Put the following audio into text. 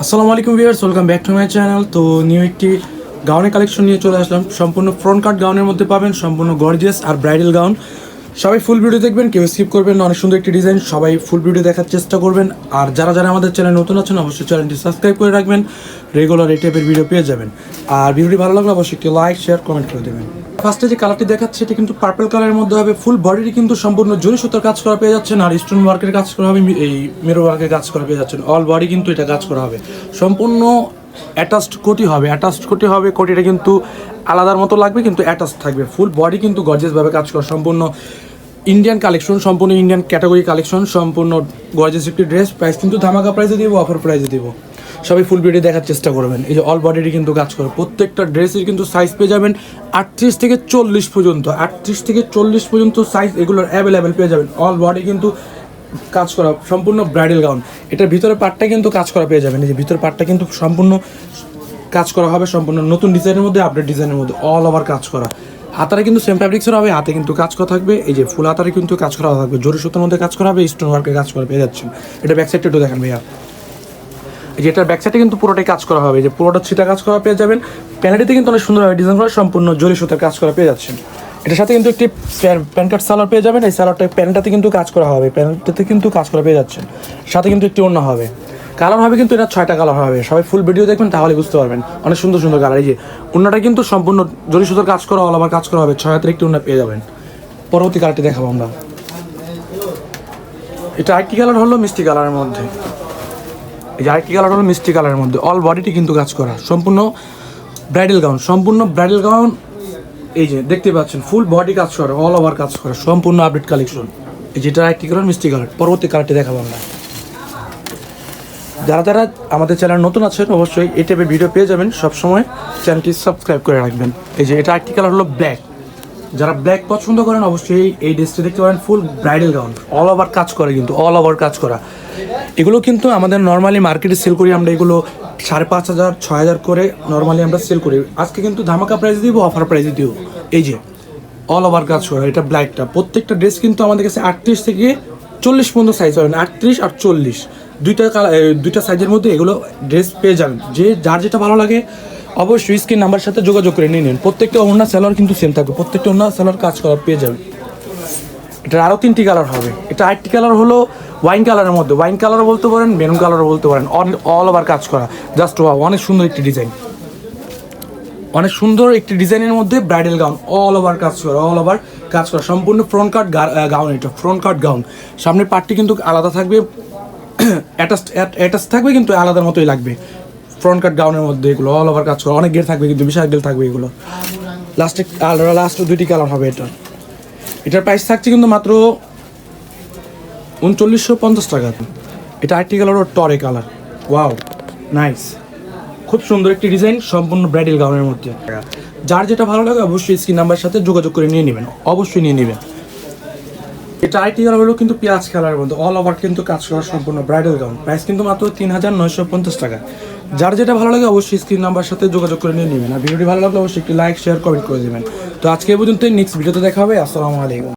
আসসালামু আলাইকুম viewers, welcome back to my channel. তো নিউ একটি গাউনের কালেকশন নিয়ে চলে আসলাম। সম্পূর্ণ ফ্রন্ট কাট গাউনের মধ্যে পাবেন, সম্পূর্ণ গর্জিয়াস আর ব্রাইডাল গাউন। সবাই ফুল ভিডিও দেখবেন, কেউ স্কিপ করবেন না। অনেক সুন্দর একটি ডিজাইন, সবাই ফুল ভিডিও দেখার চেষ্টা করবেন। আর যারা যারা আমাদের চ্যানেল নতুন আছেন অবশ্যই চ্যানেলটি সাবস্ক্রাইব করে রাখবেন, রেগুলার এই টাইপের ভিডিও পেয়ে যাবেন। আর ভিডিওটি ভালো লাগলে অবশ্যই একটি লাইক শেয়ার কমেন্ট করে দেবেন। ফার্স্টে যে কালারটি দেখাচ্ছে এটি কিন্তু পার্পল কালারের মধ্যে হবে। ফুল বডিটি কিন্তু সম্পূর্ণ জরি সুতার কাজ করা পেয়ে যাচ্ছেন, আর স্টোন ওয়ার্কের কাজ করা হবে, এই মিরর ওয়ার্কের কাজ করা পেয়ে যাচ্ছেন। অল বডি কিন্তু এটা কাজ করা হবে, সম্পূর্ণ অ্যাটাচড কোটি হবে। কোটিটা কিন্তু আলাদার মতো লাগবে, কিন্তু অ্যাটাচড থাকবে। ফুল বডি কিন্তু গর্জিয়াসভাবে কাজ করা, সম্পূর্ণ ইন্ডিয়ান কালেকশন, সম্পূর্ণ ইন্ডিয়ান ক্যাটাগরি কালেকশন, সম্পূর্ণ গর্জিয়াস একটি ড্রেস। প্রাইস কিন্তু ধামাকা প্রাইসে দিব, অফার প্রাইসে দিব। সবাই ফুল ভিডিও দেখার চেষ্টা করবেন। এই যে অল বডিটি কিন্তু কাজ করে, প্রত্যেকটা ড্রেসের কিন্তু সাইজ পেয়ে যাবেন 38 থেকে 40 পর্যন্ত। 38 থেকে 40 পর্যন্ত সাইজ এগুলোর অ্যাভেলেবেল পেয়ে যাবেন। অল বডি কিন্তু কাজ করা, সম্পূর্ণ ব্রাইডাল গাউন। এটার ভিতরে পার্টটা কিন্তু কাজ করা পেয়ে যাবেন। এই যে ভিতরে পার্টটা কিন্তু সম্পূর্ণ কাজ করা হবে, সম্পূর্ণ নতুন ডিজাইনের মধ্যে, আপডেট ডিজাইনের মধ্যে, অল ওভার কাজ করা। হাতারে কিন্তু সেম ফ্যাব্রিক্সের হবে, হাতে কিন্তু কাজ করা থাকবে। এই যে ফুল হাতারে কিন্তু কাজ করা থাকবে, জরি সুতোর মধ্যে কাজ করা হবে, স্টোন ওয়ার্কের কাজ করা পেয়ে যাচ্ছেন। এটা ব্যাক সাইডটা একটু দেখেন ভাইয়া। এই যে এটার ব্যাক সাইডে কিন্তু পুরোটাই কাজ করা হবে, যে পুরোটা ছিটা কাজ করা পেয়ে যাবেন। প্যানেলটিতে কিন্তু অনেক সুন্দরভাবে ডিজাইন করা, সম্পূর্ণ জরি সুতার কাজ করা পেয়ে যাচ্ছেন। এটার সাথে কিন্তু একটি প্যান কাট সালোয়ার পেয়ে যাবেন। এই সালোয়ারটা প্যান্টটাতে কিন্তু কাজ করা হবে, প্যান্টটাতে কিন্তু কাজ করা পেয়ে যাচ্ছেন। সাথে কিন্তু একটি ওড়না হবে, কালার হবে কিন্তু এটা 6টা কালার হবে। সবাই ফুল ভিডিও দেখবেন তাহলে বুঝতে পারবেন, অনেক সুন্দর সুন্দর কালার। এই যে ওড়নাটা কিন্তু সম্পূর্ণ জরি সুতার কাজ করা, অল ওভার কাজ করা হবে। 6 হাতের একটি ওড়না পেয়ে যাবেন। পরবর্তী কালারটি দেখাবো আমরা। এটা আরেকটি কালার হলো মিষ্টি কালারের মধ্যে। এই যে আরেকটি কালার হলো মিষ্টি কালারের মধ্যে, অল বডিটি কিন্তু কাজ করা, সম্পূর্ণ ব্রাইডাল গাউন, সম্পূর্ণ ব্রাইডাল গাউন। এই যে দেখতে পাচ্ছেন ফুল বডি কাজ করা, অল ওভার কাজ করা, সম্পূর্ণ আপডেট কালেকশন। এই যেটা আরেকটি কালার মিষ্টি কালার। পরবর্তী কালারটি দেখাবো আমরা। যারা যারা আমাদের চ্যানেল নতুন আছেন অবশ্যই এই টাইপের ভিডিও পেয়ে যাবেন, সবসময় চ্যানেলটি সাবস্ক্রাইব করে রাখবেন। এই যে এটা আরেকটি কালার হলো ব্ল্যাক। যারা ব্ল্যাক পছন্দ করেন অবশ্যই এই ড্রেসটি দেখতে পারেন। ফুল ব্রাইডাল গাউন, অল ওভার কাজ করে, কিন্তু অল ওভার কাজ করা। এগুলো কিন্তু আমাদের নর্মালি মার্কেটে সেল করি আমরা, এগুলো 5,500 6,000 করে নর্মালি আমরা সেল করি। আজকে কিন্তু ধামাকা প্রাইস দিব, অফার প্রাইসে দিব। এই যে অল ওভার কাজ করা, এটা ব্ল্যাকটা। প্রত্যেকটা ড্রেস কিন্তু আমাদের কাছে 38 থেকে 40 পর্যন্ত সাইজ পাবেন, 38 আর 40 দুইটা সাইজের মধ্যে এগুলো ড্রেস পেয়ে যাবেন। যে যার যেটা ভালো লাগে অবশ্যই স্ক্রিন নাম্বার সাথে যোগাযোগ করে নিয়ে নিন। প্রত্যেকটা ওড়না সেলার কিন্তু সেম থাকবে, প্রত্যেকটা ওড়না সেলার কাজ করা পেয়ে যাবেন। এটার আরও 3টি কালার হবে। এটা আরেকটি কালার হলো ওয়াইন কালারের মধ্যে, ওয়াইন কালারও বলতে পারেন, মেরুন কালারও বলতে পারেন। অল ওভার কাজ করা, জাস্ট ওয়াও, অনেক সুন্দর একটি ডিজাইন, অনেক সুন্দর একটি ডিজাইনের মধ্যে ব্রাইডাল গাউন, অল ওভার কাজ করা, অল ওভার কাজ করা, সম্পূর্ণ ফ্রন্ট কাট গাউন। এটা ফ্রন্ট কাট গাউন, সামনের পার্টটি কিন্তু আলাদা থাকবে, অ্যাটাচ থাকবে, কিন্তু আলাদার মতোই লাগবে। ফ্রন্ট কাট গাউনের মধ্যে এগুলো অল ওভার কাজ করা, অনেক গের থাকবে, কিন্তু বিশাল গের থাকবে এগুলো। লাস্ট 2টি কালার হবে। এটার প্রাইস থাকছে কিন্তু মাত্র 3950 টাকা। এটা আরেকটি কালার টরে কালার, ওয়াও নাইস, খুব সুন্দর একটি ডিজাইন, সম্পূর্ণ ব্রাইডাল গাউনের মধ্যে। যার যেটা ভালো লাগে অবশ্যই স্ক্রিন নাম্বারের সাথে যোগাযোগ করে নিয়ে নেবেন, অবশ্যই নিয়ে নেবেন। এটা আরেকটি কালার হলো কিন্তু পেঁয়াজ কালারের মধ্যে, অল ওভার কিন্তু কাজ করা, সম্পূর্ণ ব্রাইডাল গাউন। প্রাইস কিন্তু মাত্র 3950 টাকা। যার যেটা ভালো লাগে অবশ্যই স্ক্রিন নাম্বারের সাথে যোগাযোগ করে নিয়ে নেবেন। আর ভিডিওটি ভালো লাগলে অবশ্যই একটি লাইক শেয়ার কমেন্ট করে দেবেন। তো আজকে পর্যন্ত, নেক্সট ভিডিওতে দেখা হবে। আসসালামু আলাইকুম।